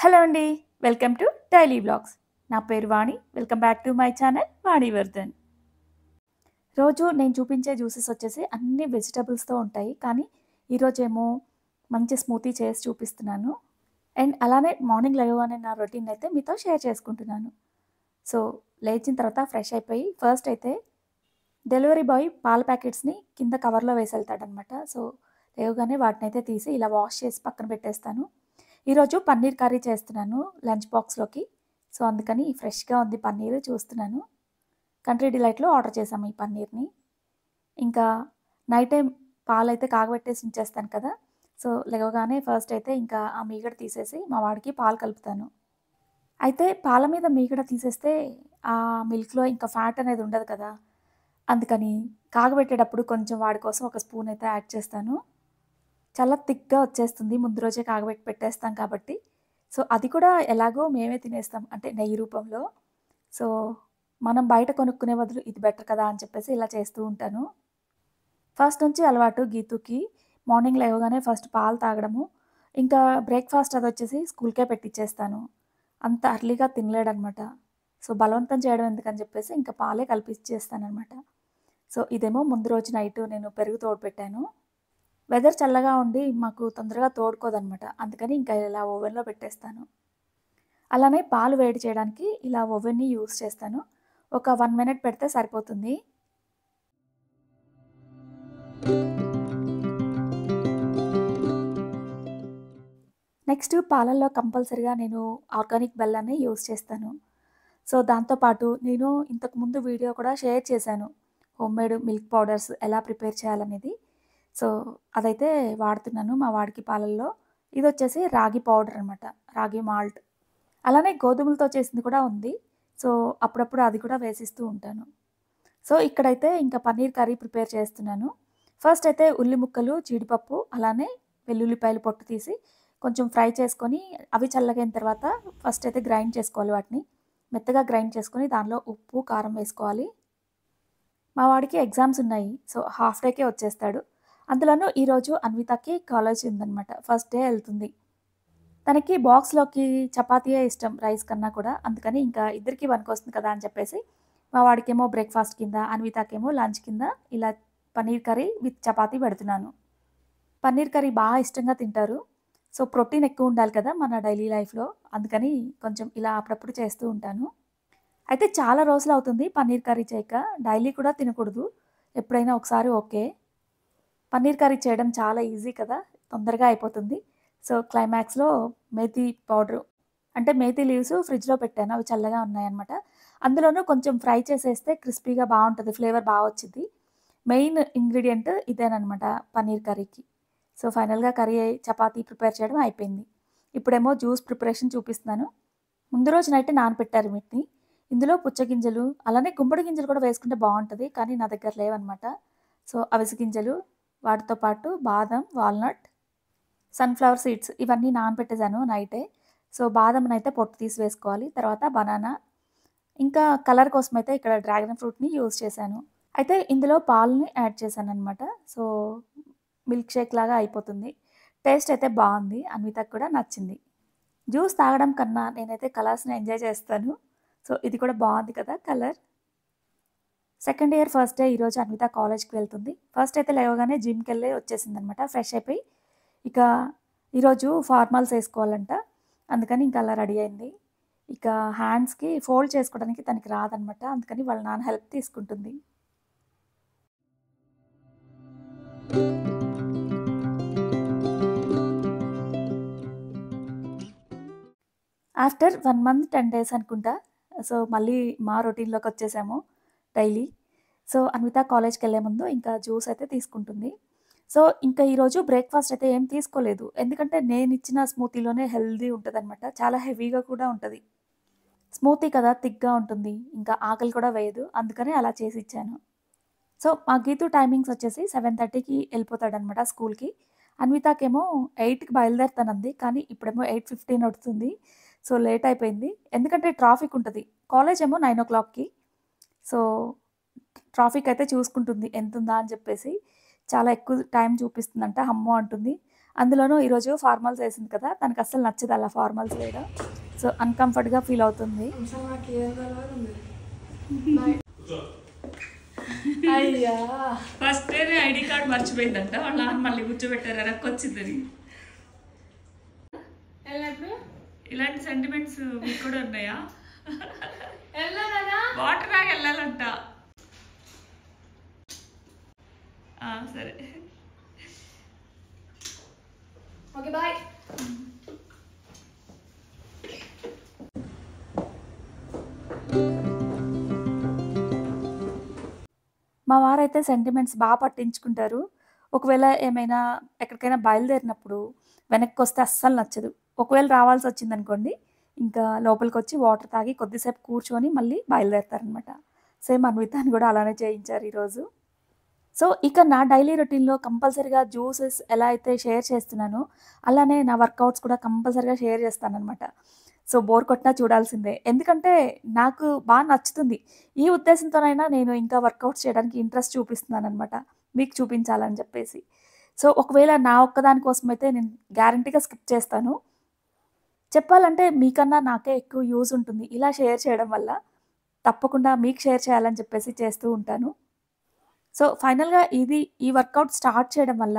Hello అండి. Welcome to daily vlogs. నా పేరు Vani. Welcome back to my channel Vanivardhan. రోజు నేను చూపించే జ్యూసెస్ వచ్చేసి అన్ని వెజిటబుల్స్‌తో ఉంటాయి. కానీ ఈరోజేమో మంచి స్మూతీ చేసి చూపిస్తున్నాను. అండ్ అలానే మార్నింగ్ లేవగానే నా రొటీన్ అయితే మీతో షేర్ చేసుకుంటున్నాను. సో, లేచిన తర్వాత ఫ్రెష్ అయిపోయి ఫస్ట్ అయితే డెలివరీ బాయ్ పాల ప్యాకెట్స్‌ని కింద కవర్‌లో వేసెళ్తాడనమాట. సో, లేవగానే వాటినైతే తీసి ఇలా వాష్ చేసి పక్కన పెట్టేస్తాను. ఈరోజు పన్నీర్ కర్రీ చేస్తున్నాను లంచ్ బాక్స్‌లోకి. సో, అందుకని ఫ్రెష్‌గా ఉంది పన్నీరు చూస్తున్నాను. కంట్రీ డిలైట్‌లో ఆర్డర్ చేశాము ఈ పన్నీర్‌ని. ఇంకా నైట్ టైమ్ పాలైతే కాగబెట్టేసి ఉంచేస్తాను కదా! సో, లెగవగానే ఫస్ట్ అయితే ఇంకా ఆ మీగడ తీసేసి మా వాడికి పాలు కలుపుతాను. అయితే పాల మీద మీగడ తీసేస్తే ఆ మిల్క్‌లో ఇంకా ఫ్యాట్ అనేది ఉండదు కదా! అందుకని కాగబెట్టేటప్పుడు కొంచెం వాడి కోసం ఒక స్పూన్ అయితే యాడ్ చేస్తాను. చాలా థిక్‌గా వచ్చేస్తుంది. ముందు రోజే కాగబెట్టి పెట్టేస్తాం కాబట్టి. సో, అది కూడా ఎలాగో మేమే తినేస్తాం. అంటే నెయ్యి రూపంలో. సో, మనం బయట కొనుక్కునే బదులు ఇది బెటర్ కదా! అని చెప్పేసి ఇలా చేస్తూ ఉంటాను. ఫస్ట్ నుంచి అలవాటు గీతూకి. మార్నింగ్ లేవగానే ఫస్ట్ పాలు తాగడము. ఇంకా బ్రేక్‌ఫాస్ట్ అదొచ్చేసి స్కూల్‌కే పెట్టిచ్చేస్తాను. అంత అర్లీగా తినలేడనమాట. సో, బలవంతం చేయడం ఎందుకని చెప్పేసి ఇంకా పాలే కలిపిచ్చేస్తాననమాట. సో, ఇదేమో ముందు రోజు నైటు నేను పెరుగు తోడుపెట్టాను. వెదర్ చల్లగా ఉండి మాకు తొందరగా తోడుకోదనమాట. అందుకని ఇంకా ఇలా ఓవెన్‌లో పెట్టేస్తాను. అలానే పాలు వేడి చేయడానికి ఇలా ఓవెన్‌ని యూజ్ చేస్తాను. ఒక 1 మినిట్ పెడితే సరిపోతుంది. నెక్స్ట్ పాలల్లో కంపల్సరీగా నేను ఆర్గానిక్ బెల్లాన్ని యూజ్ చేస్తాను. సో, దాంతో పాటు నేను ఇంతకుముందు వీడియో కూడా షేర్ చేశాను. హోమ్‌మేడ్ మిల్క్ పౌడర్స్ ఎలా ప్రిపేర్ చేయాలనేది. సో, అదైతే వాడుతున్నాను మా వాడికి పాలల్లో. ఇదొచ్చేసి రాగి పౌడర్ అనమాట. రాగి మాల్ట్. అలానే గోధుమలతో చేసింది కూడా ఉంది. సో, అప్పుడప్పుడు అది కూడా వేసిస్తూ ఉంటాను. సో, ఇక్కడైతే ఇంకా పన్నీర్ కర్రీ ప్రిపేర్ చేస్తున్నాను. ఫస్ట్ అయితే ఉల్లి ముక్కలు, జీడిపప్పు, అలానే వెల్లుల్లిపాయలు పొట్టు తీసి కొంచెం ఫ్రై చేసుకొని అవి చల్లగైన తర్వాత ఫస్ట్ అయితే గ్రైండ్ చేసుకోవాలి వాటిని. మెత్తగా గ్రైండ్ చేసుకొని దానిలో ఉప్పు, కారం వేసుకోవాలి. మా వాడికి ఎగ్జామ్స్ ఉన్నాయి. సో, హాఫ్ డేకే వచ్చేస్తాడు. అందులోనూ ఈరోజు అన్వితకి కాలేజ్ ఉందనమాట. ఫస్ట్ డే ఎళ్తుంది. తనకి బాక్స్‌లోకి చపాతీయే ఇష్టం రైస్ కన్నా కూడా. అందుకని ఇంకా ఇద్దరికీ పనికొస్తుంది కదా! అని చెప్పేసి మా వాడికేమో బ్రేక్‌ఫాస్ట్ కింద, అన్వితకేమో లంచ్ కింద ఇలా పన్నీర్ కర్రీ విత్ చపాతీ పెడుతున్నాను. పన్నీర్ కర్రీ ఇష్టంగా తింటారు. సో, ప్రోటీన్ ఎక్కువుండాలి కదా! మన డైలీ లైఫ్‌లో. అందుకని కొంచెం ఇలా అప్పుడప్పుడు చేస్తూ ఉంటాను. అయితే చాలా రోజులవుతుంది పన్నీర్ కర్రీ చేయక. డైలీ కూడా తినకూడదు. ఎప్పుడైనా ఒకసారి ఓకే. పన్నీర్ కర్రీ చేయడం చాలా ఈజీ కదా! తొందరగా అయిపోతుంది. సో, క్లైమాక్స్‌లో మేథీ పౌడరు అంటే మేథీ లీవ్స్ ఫ్రిడ్జ్‌లో పెట్టాను. అవి చల్లగా ఉన్నాయన్నమాట. అందులోనూ కొంచెం ఫ్రై చేసేస్తే క్రిస్పీగా బావుంటది. ఫ్లేవర్ వచ్చిద్ది. మెయిన్ ఇంగ్రీడియెంట్ ఇదేననమాట పన్నీర్ కర్రీకి. సో, ఫైనల్‌గా కర్రీ చపాతీ ప్రిపేర్ చేయడం అయిపోయింది. ఇప్పుడేమో జ్యూస్ ప్రిపరేషన్ చూపిస్తున్నాను. ముందు రోజు నైటే నానబెట్టారు వీటిని. ఇందులో పుచ్చగింజలు, అలానే గుమ్మడి గింజలు కూడా వేసుకుంటే బావుంటది. కానీ నా దగ్గర లేవన్నమాట. సో, అవిసె గింజలు, వాటితో పాటు బాదం, వాల్‌నట్, సన్‌ఫ్లవర్ సీడ్స్ ఇవన్నీ నానబెట్టేసాను నైటే. సో, బాదంనైతే పొట్టు తీసి వేసుకోవాలి. తర్వాత బనానా, ఇంకా కలర్ కోసమైతే ఇక్కడ డ్రాగన్ ఫ్రూట్‌ని యూజ్ చేశాను. అయితే ఇందులో పాలని యాడ్ చేశాననమాట. సో, మిల్క్ షేక్ లాగా అయిపోతుంది. టేస్ట్ అయితే బావుంది. అన్వితకి కూడా నచ్చింది. జ్యూస్ తాగడం కన్నా నేనైతే కలర్స్‌ని ఎంజాయ్ చేస్తాను. సో, ఇది కూడా బావుంది కదా colour. Second year first day ఈరోజు అన్విత కాలేజ్‌కి వెళ్తుంది. ఫస్ట్ అయితే లేవగానే జిమ్‌కెళ్ళి వచ్చేసిందనమాట. ఫ్రెష్ అయిపోయి, ఇక ఈరోజు ఫార్మల్స్ ఏసుకోవాలంట. అందుకని ఇంక అలా రెడీ అయింది. ఇక హ్యాండ్స్‌కి ఫోల్డ్ చేసుకోవడానికి తనకి రాదనమాట. అందుకని వాళ్ళ నాన్న హెల్ప్ తీసుకుంటుంది. ఆఫ్టర్ 1 మంత్ 10 డేస్ అనుకుంటా. సో, మళ్ళీ మా రొటీన్‌లోకొచ్చేసాము డైలీ. సో, అన్విత కాలేజ్‌కెళ్ళే ముందు ఇంకా జ్యూస్ అయితే తీసుకుంటుంది. సో, ఇంకా ఈరోజు బ్రేక్‌ఫాస్ట్ అయితే ఏం తీసుకోలేదు. ఎందుకంటే నేనిచ్చిన స్మూతీలోనే హెల్తీ ఉంటదనమాట. చాలా హెవీగా కూడా ఉంటది. స్మూతీ కదా! థిక్‌గా ఉంటుంది. ఇంకా ఆకలి కూడా వేయదు. అందుకని అలా చేసిచ్చాను. సో, మా గీతు టైమింగ్స్ వచ్చేసి 7:30కి ఎళ్ళిపోతాడనమాట స్కూల్‌కి. అన్వితకేమో 8కి బయలుదేరుతానంది. కానీ ఇప్పుడేమో 8:15 అవుతుంది. సో, లేట్ అయిపోయింది. ఎందుకంటే ట్రాఫిక్ ఉంటది. కాలేజ్ ఏమో 9:00కి. సో, ట్రాఫిక్ అయితే చూసుకుంటుంది ఎంతుందా అని చెప్పేసి. చాలా ఎక్కువ టైం చూపిస్తుందంట. అమ్మో! అంటుంది. అందులోనూ ఈరోజు ఫార్మల్స్ వేసింది కదా! తనకస్సలు నచ్చదు అలా ఫార్మల్స్ వేయడం. సో, అన్‌కంఫర్ట్‌గా ఫీల్ అవుతుంది. అయ్యా ఫస్ట్ డేనే ఐడి కార్డ్ మర్చిపోయిందంట. వాళ్ళ నాన్న మళ్ళీ కూర్చోబెట్టారు రక్కొచ్చిందని. ఇలాంటి సెంటిమెంట్స్ మీకు కూడా ఉన్నాయా? వాటర్ తాగి వెళ్ళాలంట. సరే ఓకే బాయ్. మా వారైతే సెంటిమెంట్స్ పట్టించుకుంటారు. ఒకవేళ ఏమైనా ఎక్కడికైనా బయలుదేరినప్పుడు వెనక్కొస్తే అస్సలు నచ్చదు. ఒకవేళ రావాల్సొచ్చిందనుకోండి, ఇంకా లోపలికొచ్చి వాటర్ తాగి కొద్దిసేపు కూర్చొని మళ్ళీ బయలుదేరతారనమాట. సేమ్ అన్వితాని గూడా అలానే చేయించారు ఈరోజు. సో, ఇక నా డైలీ రొటీన్‌లో కంపల్సరీగా జ్యూసెస్ ఎలా అయితే షేర్ చేస్తున్నానో, అలానే నా వర్కౌట్స్ కూడా కంపల్సరీగా షేర్ చేస్తాననమాట. సో, బోర్ కొట్టినా చూడాల్సిందే. ఎందుకంటే నాకు నచ్చుతుంది. ఈ ఉద్దేశంతోనైనా నేను ఇంకా వర్కౌట్స్ చేయడానికి ఇంట్రెస్ట్ చూపిస్తున్నాననమాట. మీకు చూపించాలని చెప్పేసి. సో, ఒకవేళ నా ఒక్కదాని కోసమైతే నేను గ్యారంటీగా స్కిప్ చేస్తాను. చెప్పాలంటే మీకన్నా నాకే ఎక్కువ యూజ్ ఉంటుంది. ఇలా షేర్ చేయడం వల్ల. తప్పకుండా మీకు షేర్ చేయాలని చెప్పేసి చేస్తూ ఉంటాను. సో, ఫైనల్‌గా ఈ వర్కౌట్ స్టార్ట్ చేయడం వల్ల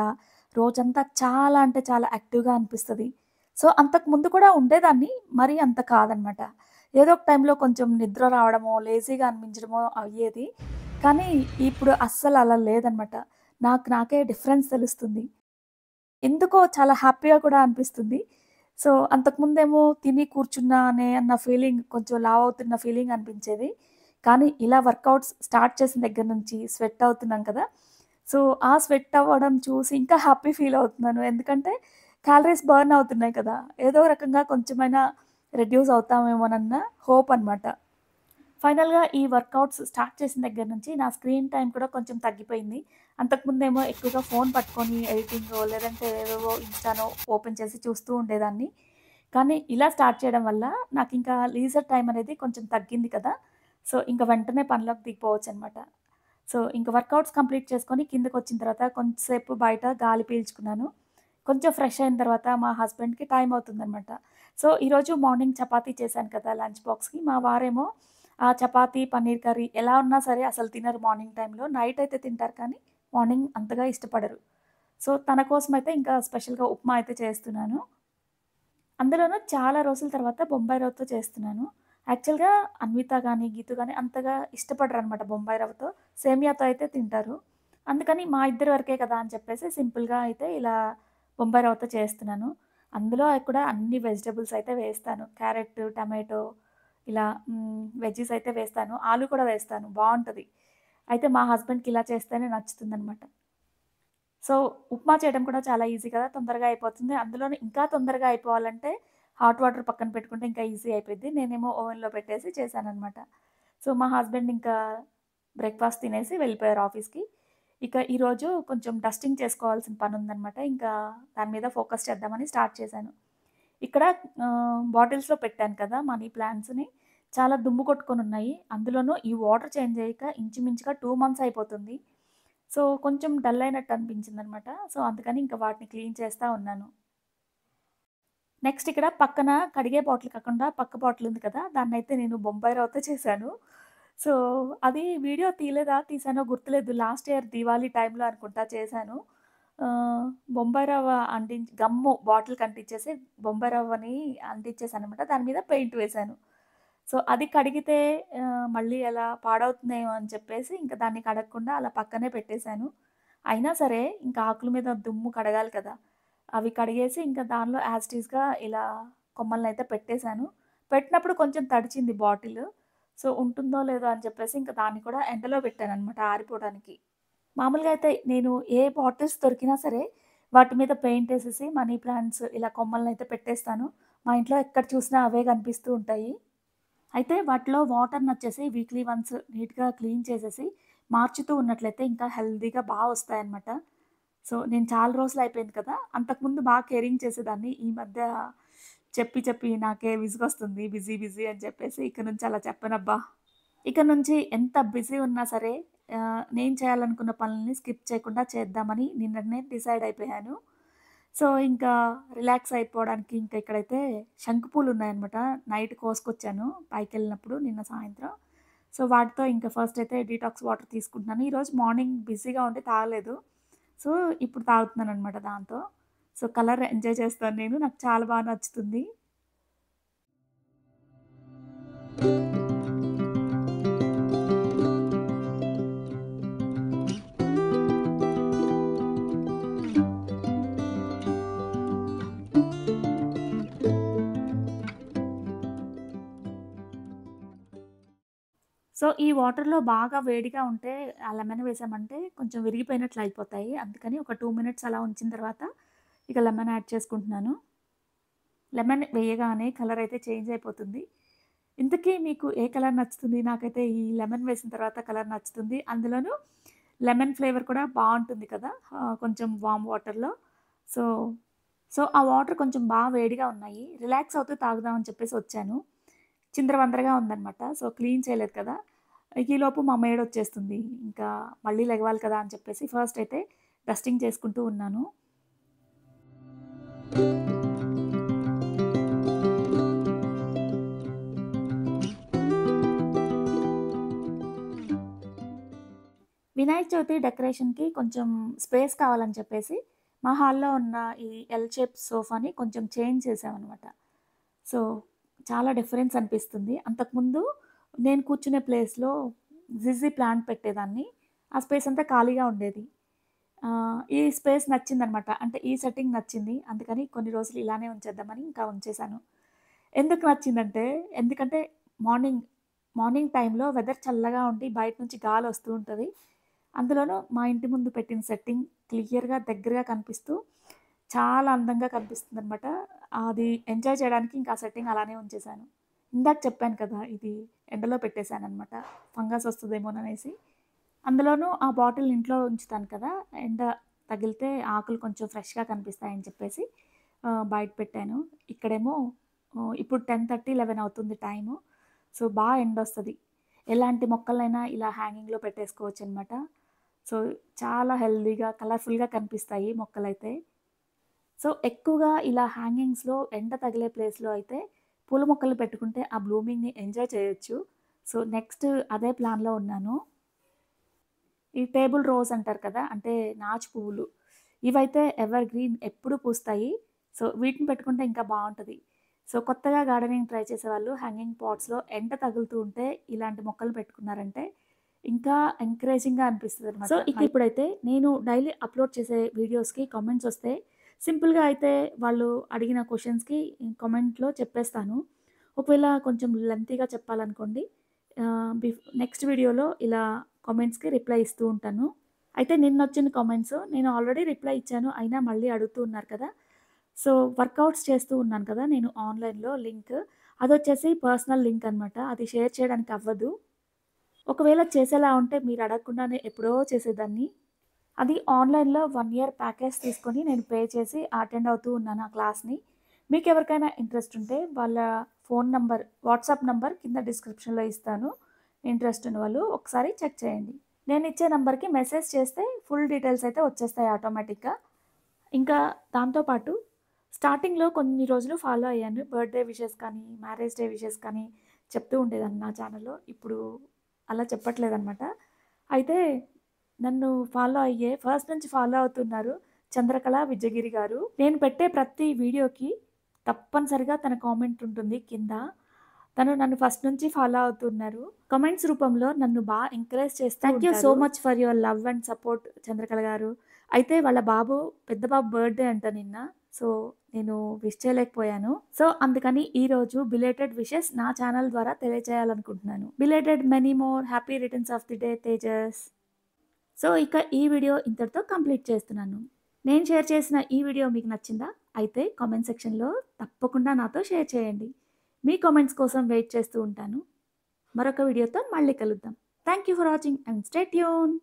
రోజంతా చాలా అంటే చాలా యాక్టివ్‌గా అనిపిస్తది. సో, అంతకుముందు కూడా ఉండేదాన్ని. మరీ అంత కాదనమాట. ఏదో ఒక టైంలో కొంచెం నిద్ర రావడమో, లేజీగా అనిపించడమో అయ్యేది. కానీ ఇప్పుడు అస్సలు అలా లేదనమాట. నాకే డిఫరెన్స్ తెలుస్తుంది. ఎందుకో చాలా హ్యాపీగా కూడా అనిపిస్తుంది. సో, అంతకుముందేమో తిని కూర్చున్నానే అన్న ఫీలింగ్, కొంచెం లావు అవుతున్న ఫీలింగ్ అనిపించేది. కానీ ఇలా వర్కౌట్స్ స్టార్ట్ చేసిన దగ్గర నుంచి స్వెట్ అవుతున్నాం కదా! సో, ఆ స్వెట్ అవ్వడం చూసి ఇంకా హ్యాపీ ఫీల్ అవుతున్నాను. ఎందుకంటే క్యాలరీస్ బర్న్ అవుతున్నాయి కదా! ఏదో రకంగా కొంచెమైనా రెడ్యూస్ అవుతామేమోనన్న హోప్ అనమాట. ఫైనల్‌గా ఈ వర్కౌట్స్ స్టార్ట్ చేసిన దగ్గర నుంచి నా స్క్రీన్ టైమ్ కూడా కొంచెం తగ్గిపోయింది. అంతకుముందేమో ఎక్కువగా ఫోన్ పట్టుకొని ఎడిటింగో, లేదంటే ఏవేవో ఇన్‌స్టానో ఓపెన్ చేసి చూస్తూ ఉండేదాన్ని. కానీ ఇలా స్టార్ట్ చేయడం వల్ల నాకింకా లీజర్ టైమ్ అనేది కొంచెం తగ్గింది కదా! సో, ఇంక వెంటనే పనిలోకి దిగిపోవచ్చనమాట. సో, ఇంక వర్కౌట్స్ కంప్లీట్ చేసుకొని కిందకొచ్చిన తర్వాత కొంచెంసేపు బయట గాలి పీల్చుకున్నాను. కొంచెం ఫ్రెష్ అయిన తర్వాత మా హస్బెండ్‌కి టైం అవుతుందనమాట. సో, ఈరోజు మార్నింగ్ చపాతీ చేశాను కదా లంచ్ బాక్స్‌కి. మా వారేమో ఆ చపాతీ, పన్నీర్ కర్రీ ఎలా ఉన్నా సరే అసలు తినరు మార్నింగ్ టైంలో. నైట్ అయితే తింటారు కానీ మార్నింగ్ అంతగా ఇష్టపడరు. సో, తన కోసమైతే ఇంకా స్పెషల్‌గా ఉప్మా అయితే చేస్తున్నాను. అందులోనూ చాలా రోజుల తర్వాత బొంబాయి రవ్వతో చేస్తున్నాను. యాక్చువల్‌గా అన్విత గాని, గీతు గాని అంతగా ఇష్టపడరనమాట బొంబాయి రవ్వతో. సేమియాతో అయితే తింటారు. అందుకని మా ఇద్దరి వరకే కదా అని చెప్పేసి సింపుల్‌గా అయితే ఇలా బొంబాయి రవ్వతో చేస్తున్నాను. అందులో కూడా అన్ని వెజిటబుల్స్ అయితే వేస్తాను. క్యారెట్, టమాటో ఇలా వెజ్జీస్ అయితే వేస్తాను. ఆలు కూడా వేస్తాను. బావుంటది. అయితే మా హస్బెండ్‌కి ఇలా చేస్తేనే నచ్చుతుందనమాట. సో, ఉప్మా చేయడం కూడా చాలా ఈజీ కదా! తొందరగా అయిపోతుంది. అందులోను ఇంకా తొందరగా అయిపోవాలంటే హాట్ వాటర్ పక్కన పెట్టుకుంటే ఇంకా ఈజీ అయిపోద్ది. నేనేమో ఓవెన్‌లో పెట్టేసి చేశాననమాట. సో, మా హస్బెండ్ ఇంకా బ్రేక్‌ఫాస్ట్ తినేసి వెళ్ళిపోయారు ఆఫీస్‌కి. ఇక ఈరోజు కొంచెం డస్టింగ్ చేసుకోవాల్సిన పనుందనమాట. ఇంకా దాని మీద ఫోకస్ చేద్దామని స్టార్ట్ చేశాను. ఇక్కడ బాటిల్స్‌లో పెట్టాను కదా! మనీ ప్లాంట్స్‌ని. చాలా దుమ్ము కొట్టుకొనున్నాయి. అందులోనూ ఈ వాటర్ చేంజ్ అయ్యాక ఇంచుమించుగా 2 మంత్స్ అయిపోతుంది. సో, కొంచెం డల్ అయినట్టు అనిపించిందనమాట. సో, అందుకని ఇంకా వాటిని క్లీన్ చేస్తా ఉన్నాను. నెక్స్ట్ ఇక్కడ పక్కన కడిగే బాటిల్ కాకుండా పక్క బాటిల్ ఉంది కదా! దాన్నైతే నేను బొంబాయి రవ్వతో చేశాను. సో, అది వీడియో తీసానో గుర్తులేదు. లాస్ట్ ఇయర్ దీవాళీ టైంలో అనుకుంటా చేశాను. బొంబాయి రవ్వ గమ్ము బాటిల్‌కి అంటించేసి బొంబాయి రవ్వని అంటించేసాననమాట. దాని మీద పెయింట్ వేశాను. సో, అది కడిగితే మళ్ళీ అలా పాడవుతుందేమో అని చెప్పేసి ఇంక దాన్ని కడగకుండా అలా పక్కనే పెట్టేశాను. అయినా సరే ఇంకా ఆకుల మీద దుమ్ము కడగాలి కదా! అవి కడిగేసి ఇంకా దానిలో యాజ్ ఇట్ ఈస్‌గా ఇలా కొమ్మలనైతే పెట్టేశాను. పెట్టినప్పుడు కొంచెం తడిచింది బాటిలు. సో, ఉంటుందో లేదో అని చెప్పేసి ఇంక దాన్ని కూడా ఎండలో పెట్టాననమాట ఆరిపోవడానికి. మామూలుగా అయితే నేను ఏ బాటిల్స్ దొరికినా సరే వాటి మీద పెయింట్ ఏసేసి మనీ ప్లాంట్స్ ఇలా కొమ్మలనైతే పెట్టేస్తాను. మా ఇంట్లో ఎక్కడ చూసినా అవే కనిపిస్తూ ఉంటాయి. అయితే వాటిలో వాటర్‌నొచ్చేసి వీక్లీ వన్స్ నీట్‌గా క్లీన్ చేసేసి, మార్చుతూ ఉన్నట్లయితే ఇంకా హెల్తీగా వస్తాయన్నమాట. సో, నేను చాలా రోజులయిపోయింది కదా! అంతకుముందు కేరింగ్ చేసేదాన్ని. ఈ మధ్య చెప్పి చెప్పి నాకే విసుగొస్తుంది. బిజీ బిజీ అని చెప్పేసి ఇక నుంచి అలా చెప్పనబ్బా! ఇక నుంచి ఎంత బిజీ ఉన్నా సరే నేను చేయాలనుకున్న పనుల్ని స్కిప్ చేయకుండా చేద్దామని నిన్ననే డిసైడ్ అయిపోయాను. సో, ఇంకా రిలాక్స్ అయిపోవడానికి ఇంకా ఇక్కడైతే శంకుపూలున్నాయనమాట. నైట్ కోసుకొచ్చాను పైకెళ్ళినప్పుడు నిన్న సాయంత్రం. సో, వాటితో ఇంకా ఫస్ట్ అయితే డీటాక్స్ వాటర్ తీసుకుంటున్నాను. ఈరోజు మార్నింగ్ బిజీగా ఉండి తాగలేదు. సో, ఇప్పుడు తాగుతున్నాననమాట దాంతో. సో, కలర్ ఎంజాయ్ చేస్తాను నేను. నాకు చాలా బాగా నచ్చుతుంది. సో, ఈ వాటర్‌లో బాగా వేడిగా ఉంటే ఆ లెమన్ వేసామంటే కొంచెం విరిగిపోయినట్లు అయిపోతాయి. అందుకని ఒక 2 మినిట్స్ అలా ఉంచిన తర్వాత ఇక లెమన్ యాడ్ చేసుకుంటున్నాను. లెమన్ వేయగానే కలర్ అయితే చేంజ్ అయిపోతుంది. ఇంతకీ మీకు ఏ కలర్ నచ్చుతుంది? నాకైతే ఈ లెమన్ వేసిన తర్వాత కలర్ నచ్చుతుంది. అందులోనూ లెమన్ ఫ్లేవర్ కూడా బావుంటుంది కదా! కొంచెం వార్మ్ వాటర్‌లో. సో, ఆ వాటర్ కొంచెం వేడిగా ఉన్నాయి. రిలాక్స్ అవుతూ తాగుదామని చెప్పేసి వచ్చాను. చిందరవందరగా ఉందనమాట. సో, క్లీన్ చేయలేదు కదా! ఈలోపు మా మేడొచ్చేస్తుంది. ఇంకా మళ్ళీ లెగవాలి కదా అని చెప్పేసి ఫస్ట్ అయితే డస్టింగ్ చేసుకుంటూ ఉన్నాను. వినాయక చవితి డెకరేషన్‌కి కొంచెం స్పేస్ కావాలని చెప్పేసి, మా హాల్‌లో ఉన్న ఈ ఎల్ షేప్ సోఫాని కొంచెం చేంజ్ చేశామనమాట. సో, చాలా డిఫరెన్స్ అనిపిస్తుంది. అంతకుముందు నేను కూర్చునే ప్లేస్‌లో జిజీ ప్లాంట్ పెట్టేదాన్ని. ఆ స్పేస్ అంతా ఖాళీగా ఉండేది. ఈ స్పేస్ నచ్చిందనమాట. అంటే ఈ సెట్టింగ్ నచ్చింది. అందుకని కొన్ని రోజులు ఇలానే ఉంచేద్దామని ఇంకా ఉంచేశాను. ఎందుకు నచ్చిందంటే, ఎందుకంటే మార్నింగ్, మార్నింగ్ టైంలో వెదర్ చల్లగా ఉండి బయట నుంచి గాలొస్తూ ఉంటది. అందులోనూ మా ఇంటి ముందు పెట్టిన సెట్టింగ్ క్లియర్‌గా దగ్గరగా కనిపిస్తూ చాలా అందంగా కనిపిస్తుందనమాట. అది ఎంజాయ్ చేయడానికి ఇంకా ఆ సెట్టింగ్ అలానే ఉంచేశాను. ఇందాక చెప్పాను కదా! ఇది ఎండలో పెట్టేశాననమాట. ఫంగస్ వస్తదేమోననేసి. అందులోనూ ఆ బాటిల్ ఇంట్లో ఉంచుతాను కదా! ఎండ తగిలితే ఆకులు కొంచెం ఫ్రెష్‌గా కనిపిస్తాయని చెప్పేసి బయట పెట్టాను. ఇక్కడేమో ఇప్పుడు 10:30, 11 అవుతుంది టైము. సో, ఎండొస్తది. ఎలాంటి మొక్కలైనా ఇలా హ్యాంగింగ్‌లో పెట్టేసుకోవచ్చనమాట. సో, చాలా హెల్తీగా, కలర్‌ఫుల్‌గా కనిపిస్తాయి మొక్కలైతే. సో, ఎక్కువగా ఇలా హ్యాంగింగ్స్‌లో ఎండ తగిలే ప్లేస్‌లో అయితే పూల మొక్కలు పెట్టుకుంటే ఆ బ్లూమింగ్‌ని ఎంజాయ్ చేయొచ్చు. సో, నెక్స్ట్ అదే ప్లాన్‌లో ఉన్నాను. ఈ టేబుల్ రోజ్ అంటారు కదా! అంటే నాచు పువ్వులు. ఇవైతే ఎవర్ గ్రీన్ ఎప్పుడూ పూస్తాయి. సో, వీటిని పెట్టుకుంటే ఇంకా బావుంటది. సో, కొత్తగా గార్డెనింగ్ ట్రై చేసేవాళ్ళు హ్యాంగింగ్ పాట్స్‌లో ఎండ తగులుతూ ఉంటే ఇలాంటి మొక్కలు పెట్టుకున్నారంటే ఇంకా ఎంకరేజింగ్‌గా అనిపిస్తదనమాట. సో, ఇక ఇప్పుడైతే నేను డైలీ అప్‌లోడ్ చేసే వీడియోస్‌కి కామెంట్స్ వస్తే సింపుల్‌గా అయితే వాళ్ళు అడిగిన క్వెషన్స్‌కి కామెంట్‌లో చెప్పేస్తాను. ఒకవేళ కొంచెం లెంతీగా చెప్పాలనుకోండి నెక్స్ట్ వీడియోలో ఇలా కామెంట్స్‌కి రిప్లై ఇస్తూ ఉంటాను. అయితే నిన్నొచ్చిన కామెంట్స్ నేను ఆల్రెడీ రిప్లై ఇచ్చాను. అయినా మళ్ళీ అడుగుతూ ఉన్నారు కదా! సో, వర్కౌట్స్ చేస్తూ ఉన్నాను కదా! నేను ఆన్‌లైన్‌లో లింక్ అదొచ్చేసి పర్సనల్ లింక్ అనమాట. అది షేర్ చేయడానికి అవ్వదు. ఒకవేళ చేసేలా ఉంటే మీరు అడగకుండానే ఎప్పుడో చేసేదాన్ని. అది ఆన్‌లైన్‌లో 1 ఇయర్ ప్యాకేజ్ తీసుకొని నేను పే చేసి అటెండ్ అవుతూ ఉన్నాను ఆ క్లాస్‌ని. మీకెవరికైనా ఇంట్రెస్ట్ ఉంటే వాళ్ళ ఫోను నంబర్, వాట్సాప్ నంబర్ కింద డిస్క్రిప్షన్‌లో ఇస్తాను. ఇంట్రెస్ట్ ఉన్నవాళ్ళు ఒకసారి చెక్ చేయండి. నేనిచ్చే నంబర్‌కి మెసేజ్ చేస్తే ఫుల్ డీటెయిల్స్ అయితే వచ్చేస్తాయి ఆటోమేటిక్‌గా. ఇంకా దాంతో పాటు స్టార్టింగ్‌లో కొన్ని రోజులు ఫాలో అయ్యాను. బర్త్‌డే విషెస్ కానీ, మ్యారేజ్ డే విషెస్ కానీ చెప్తూ ఉండేదాన్ని నా ఛానెల్‌లో. ఇప్పుడు అలా చెప్పట్లేదనమాట. అయితే నన్ను ఫాలో అయ్యే ఫస్ట్ నుంచి ఫాలో అవుతున్నారు చంద్రకళ విజయగిరి గారు. నేను పెట్టే ప్రతి వీడియోకి తప్పనిసరిగా తన కామెంట్ ఉంటుంది కింద. తను నన్ను ఫస్ట్ నుంచి ఫాలో అవుతున్నారు. కామెంట్స్ రూపంలో నన్ను ఎంకరేజ్ చేస్తూ thank you so much for your love and support Chandrakala గారు. అయితే వాళ్ళ పెద్ద బాబు బర్త్‌డే అంట నిన్న. సో, నేను విష్ చేయలేకపోయాను. సో, అందుకని ఈరోజు బిలేటెడ్ విషెస్ నా ఛానెల్ ద్వారా తెలియజేయాలనుకుంటున్నాను. Belated many more happy returns of the day Tejas. So, ఇక ఈ వీడియో ఇంతటితో కంప్లీట్ చేస్తున్నాను. నేను షేర్ చేసిన ఈ వీడియో మీకు నచ్చిందా? అయితే కామెంట్ సెక్షన్‌లో తప్పకుండా నాతో షేర్ చేయండి. మీ కామెంట్స్ కోసం వెయిట్ చేస్తూ ఉంటాను. మరొక వీడియోతో మళ్ళీ కలుద్దాం. Thank you for watching and stay tune.